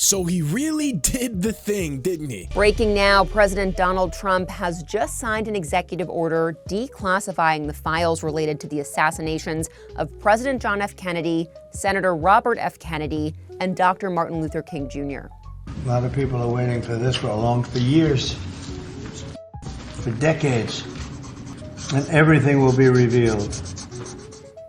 So he really did the thing, didn't he? Breaking now, President Donald Trump has just signed an executive order declassifying the files related to the assassinations of President John F. Kennedy, Senator Robert F. Kennedy, and Dr. Martin Luther King Jr. A lot of people are waiting for this for years, for decades, and everything will be revealed.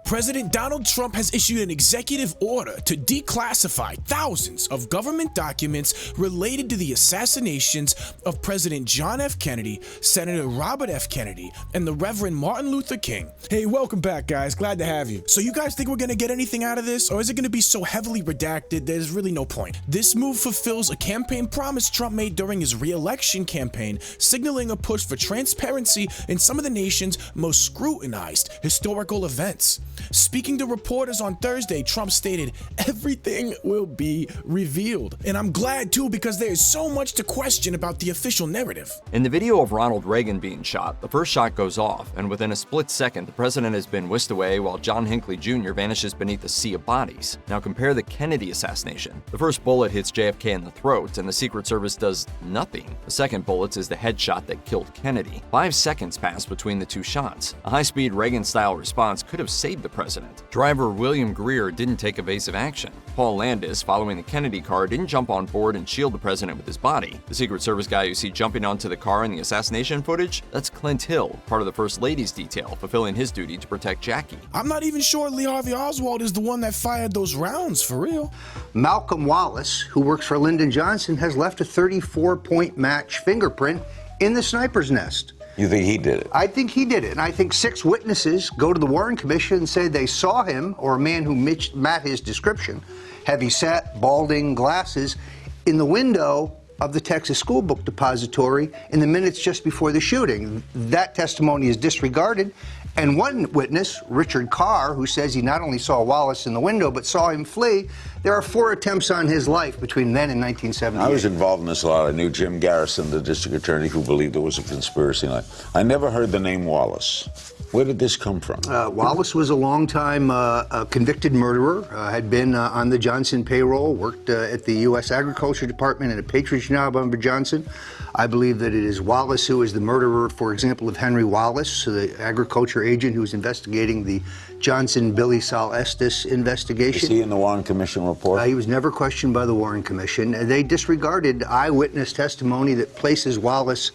President Donald Trump has issued an executive order to declassify thousands of government documents related to the assassinations of President John F. Kennedy, Senator Robert F. Kennedy, and the Reverend Martin Luther King. Hey, welcome back, guys. Glad to have you. So you guys think we're gonna get anything out of this, or is it gonna be so heavily redacted there's really no point? This move fulfills a campaign promise Trump made during his re-election campaign, signaling a push for transparency in some of the nation's most scrutinized historical events. Speaking to reporters on Thursday, Trump stated, "Everything will be revealed." And I'm glad too, because there is so much to question about the official narrative. In the video of Ronald Reagan being shot, the first shot goes off, and within a split second, the president has been whisked away while John Hinckley Jr. vanishes beneath a sea of bodies. Now compare the Kennedy assassination. The first bullet hits JFK in the throat, and the Secret Service does nothing. The second bullet is the headshot that killed Kennedy. 5 seconds passed between the two shots. A high-speed Reagan-style response could have saved the president. Driver William Greer didn't take evasive action. Paul Landis, following the Kennedy car, didn't jump on board and shield the president with his body. The Secret Service guy you see jumping onto the car in the assassination footage, that's Clint Hill, part of the First Lady's detail, fulfilling his duty to protect Jackie. I'm not even sure Lee Harvey Oswald is the one that fired those rounds, for real. Malcom Wallace, who works for Lyndon Johnson, has left a 34-point match fingerprint in the sniper's nest. You think he did it? I think he did it, and I think 6 witnesses go to the Warren Commission and say they saw him, or a man who met his description, heavy-set, balding, glasses, in the window of the Texas School Book Depository in the minutes just before the shooting. That testimony is disregarded, and one witness, Richard Carr, who says he not only saw Wallace in the window but saw him flee. There are 4 attempts on his life between then and 1978. I was involved in this a lot. I knew Jim Garrison, the district attorney, who believed there was a conspiracy. I never heard the name Wallace. Where did this come from? Wallace was a long-time convicted murderer, had been on the Johnson payroll, worked at the U.S. Agriculture Department and a patronage job under Johnson. I believe that it is Wallace who is the murderer, for example, of Henry Wallace, the agriculture agent who was investigating the Johnson-Billy Sol Estes investigation. Is he in the Warren Commission report? He was never questioned by the Warren Commission. They disregarded eyewitness testimony that places Wallace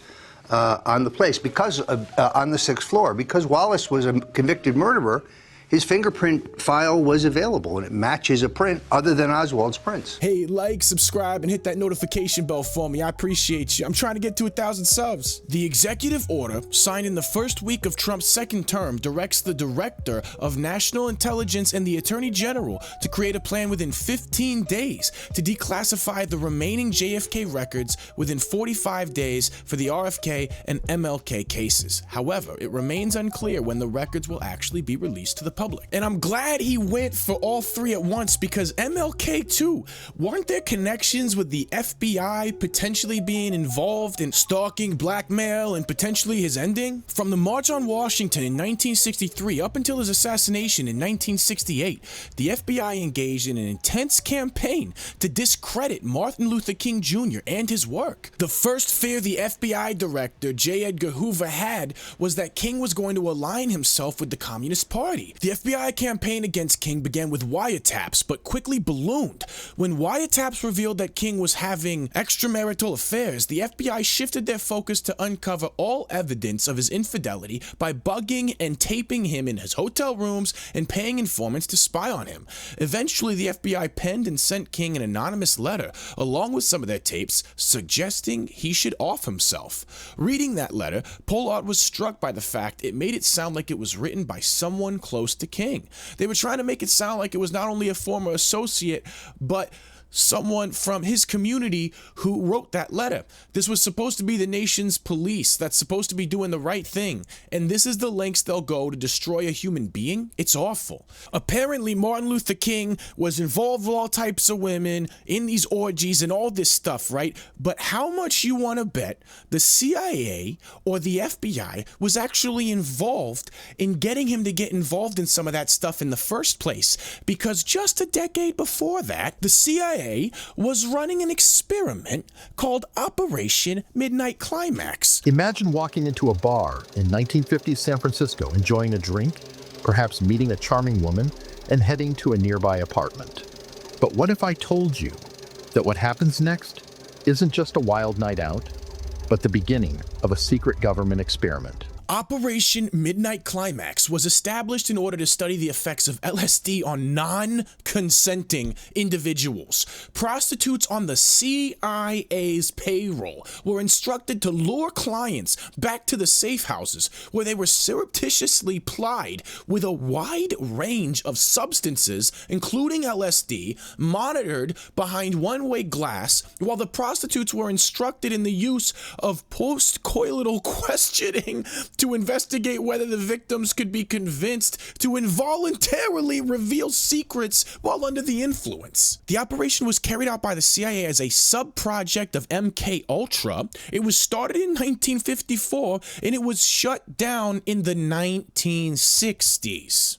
on the place because on the 6th floor. Because Wallace was a convicted murderer, his fingerprint file was available, and it matches a print other than Oswald's prints. Hey, like, subscribe, and hit that notification bell for me. I appreciate you. I'm trying to get to 1,000 subs. The executive order, signed in the first week of Trump's second term, directs the Director of National Intelligence and the Attorney General to create a plan within 15 days to declassify the remaining JFK records within 45 days for the RFK and MLK cases. However, it remains unclear when the records will actually be released to the public. And I'm glad he went for all 3 at once, because MLK too, weren't there connections with the FBI potentially being involved in stalking, blackmail, and potentially his ending? From the March on Washington in 1963 up until his assassination in 1968, the FBI engaged in an intense campaign to discredit Martin Luther King Jr. and his work. The first fear the FBI director, J. Edgar Hoover, had was that King was going to align himself with the Communist Party. The FBI campaign against King began with wiretaps, but quickly ballooned. When wiretaps revealed that King was having extramarital affairs, the FBI shifted their focus to uncover all evidence of his infidelity by bugging and taping him in his hotel rooms and paying informants to spy on him. Eventually, the FBI penned and sent King an anonymous letter, along with some of their tapes, suggesting he should off himself. Reading that letter, Pollard was struck by the fact it made it sound like it was written by someone close to King. They were trying to make it sound like it was not only a former associate, but someone from his community who wrote that letter. This was supposed to be the nation's police that's supposed to be doing the right thing, and this is the lengths they'll go to destroy a human being? It's awful. Apparently, Martin Luther King was involved with all types of women in these orgies and all this stuff, right? But how much you want to bet the CIA or the FBI was actually involved in getting him to get involved in some of that stuff in the first place? Because just a decade before that, the CIA CIA was running an experiment called Operation Midnight Climax. Imagine walking into a bar in 1950s San Francisco, enjoying a drink, perhaps meeting a charming woman, and heading to a nearby apartment. But what if I told you that what happens next isn't just a wild night out, but the beginning of a secret government experiment? Operation Midnight Climax was established in order to study the effects of LSD on non-consenting individuals. Prostitutes on the CIA's payroll were instructed to lure clients back to the safe houses, where they were surreptitiously plied with a wide range of substances, including LSD, monitored behind one-way glass, while the prostitutes were instructed in the use of post-coital questioning to investigate whether the victims could be convinced to involuntarily reveal secrets while under the influence. The operation was carried out by the CIA as a sub-project of MK Ultra. It was started in 1954 and it was shut down in the 1960s.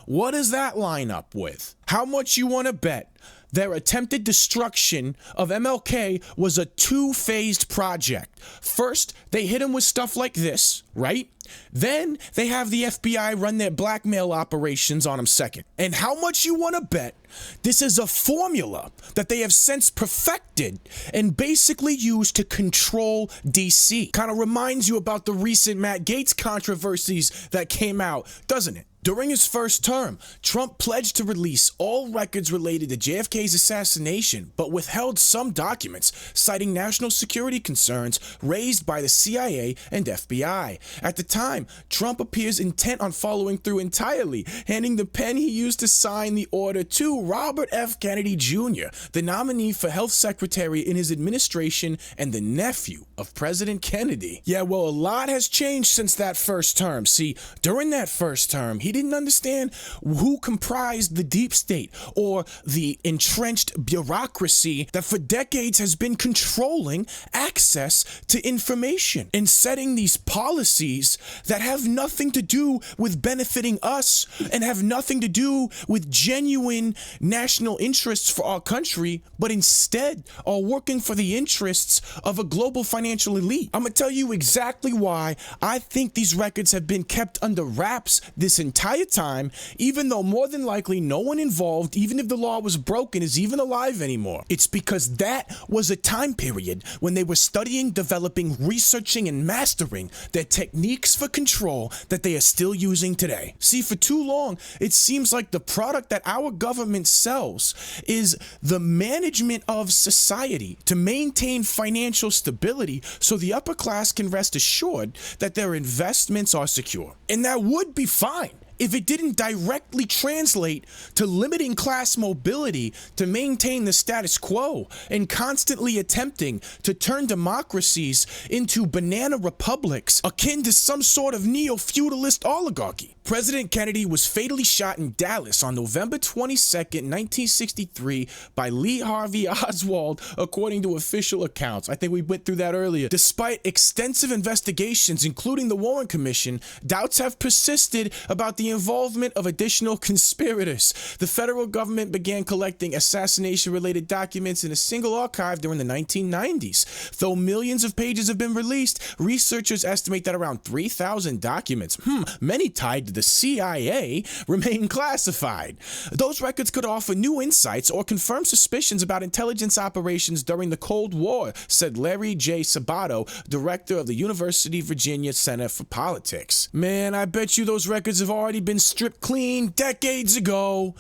What does that line up with? How much you want to bet their attempted destruction of MLK was a two-phased project? First, they hit him with stuff like this, right? Then they have the FBI run their blackmail operations on him second. And how much you want to bet this is a formula that they have since perfected and basically used to control DC? Kind of reminds you about the recent Matt Gaetz controversies that came out, doesn't it? During his first term, Trump pledged to release all records related to JFK's assassination, but withheld some documents, citing national security concerns raised by the CIA and FBI. At the time, Trump appears intent on following through entirely, handing the pen he used to sign the order to Robert F. Kennedy Jr., the nominee for health secretary in his administration and the nephew of President Kennedy. Yeah, well, a lot has changed since that first term. See, during that first term, he didn't understand who comprised the deep state or the entrenched bureaucracy that for decades has been controlling access to information and setting these policies that have nothing to do with benefiting us and have nothing to do with genuine national interests for our country, but instead are working for the interests of a global financial elite. I'm gonna tell you exactly why I think these records have been kept under wraps this entire time, even though more than likely no one involved, even if the law was broken, is even alive anymore. It's because that was a time period when they were studying, developing, researching, and mastering their techniques for control that they are still using today. See, for too long, it seems like the product that our government sells is the management of society to maintain financial stability so the upper class can rest assured that their investments are secure. And that would be fine if it didn't directly translate to limiting class mobility to maintain the status quo and constantly attempting to turn democracies into banana republics akin to some sort of neo-feudalist oligarchy. President Kennedy was fatally shot in Dallas on November 22nd, 1963 by Lee Harvey Oswald, according to official accounts. I think we went through that earlier. Despite extensive investigations, including the Warren Commission, doubts have persisted about the involvement of additional conspirators. The federal government began collecting assassination-related documents in a single archive during the 1990s. Though millions of pages have been released, researchers estimate that around 3,000 documents, many tied to the CIA, remain classified. Those records could offer new insights or confirm suspicions about intelligence operations during the Cold War, said Larry J. Sabato, director of the University of Virginia Center for Politics. Man, I bet you those records have already been stripped clean decades ago.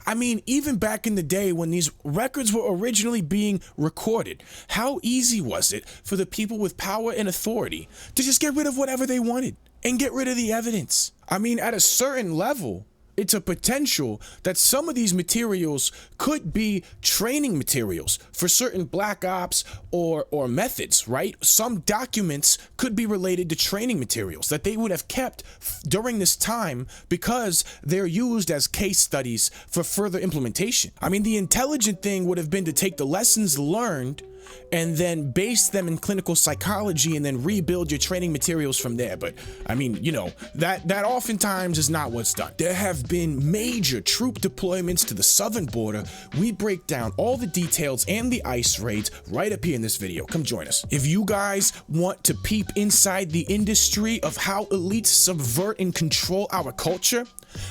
I mean, even back in the day when these records were originally being recorded, how easy was it for the people with power and authority to just get rid of whatever they wanted and get rid of the evidence? I mean, at a certain level, it's a potential that some of these materials could be training materials for certain black ops or methods, right? Some documents could be related to training materials that they would have kept during this time because they're used as case studies for further implementation. I mean, the intelligent thing would have been to take the lessons learned and then base them in clinical psychology and then rebuild your training materials from there. But I mean, you know, that oftentimes is not what's done. There have been major troop deployments to the southern border. We break down all the details and the ICE raids right up here in this video. Come join us. If you guys want to peep inside the industry of how elites subvert and control our culture,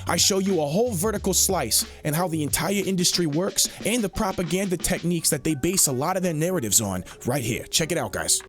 I show you a whole vertical slice and how the entire industry works and the propaganda techniques that they base a lot of their narratives on right here. Check it out, guys.